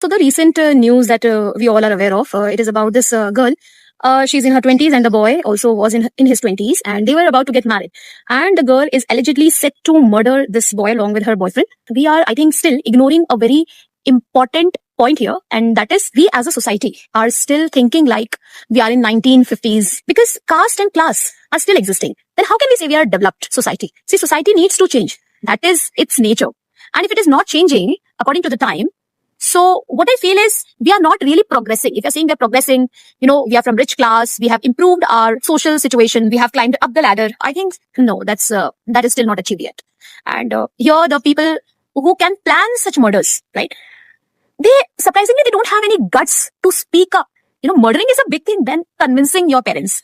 So the recent news that we all are aware of, it is about this girl. She's in her 20s and the boy also was in his 20s, and they were about to get married. And the girl is allegedly set to murder this boy along with her boyfriend. We are, I think, still ignoring a very important point here, and that is we as a society are still thinking like we are in 1950s because caste and class are still existing. Then how can we say we are a developed society? See, society needs to change. That is its nature. And if it is not changing according to the time, so what I feel is we are not really progressing. If you're saying we're progressing, we are from rich class, we have improved our social situation, we have climbed up the ladder. I think, no, that is still not achieved yet. And here the people who can plan such murders, right? Surprisingly, they don't have any guts to speak up. Murdering is a big thing than convincing your parents.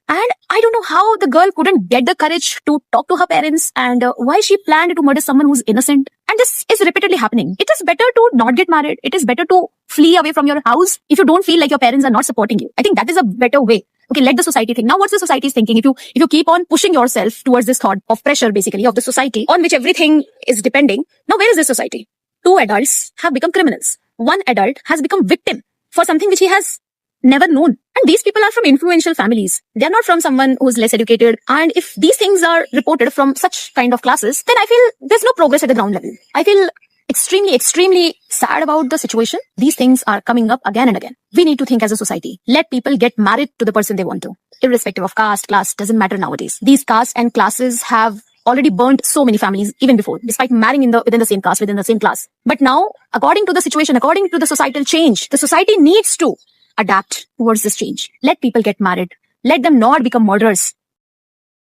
And I don't know how the girl couldn't get the courage to talk to her parents and why she planned to murder someone who's innocent. And this is repeatedly happening. It is better to not get married. It is better to flee away from your house if you don't feel like your parents are not supporting you. I think that is a better way. Okay, let the society think. Now, what's the society thinking? If you keep on pushing yourself towards this thought of pressure, basically, of the society on which everything is depending, now where is this society? 2 adults have become criminals. 1 adult has become victim for something which he has never known. And these people are from influential families. They're not from someone who's less educated. And if these things are reported from such kind of classes, then I feel there's no progress at the ground level. I feel extremely sad about the situation. These things are coming up again and again. We need to think as a society. Let people get married to the person they want to. Irrespective of caste, class, doesn't matter nowadays. These castes and classes have already burnt so many families even before, despite marrying within the same caste, within the same class. But now, according to the situation, according to the societal change, the society needs to adapt towards this change. Let people get married. Let them not become murderers.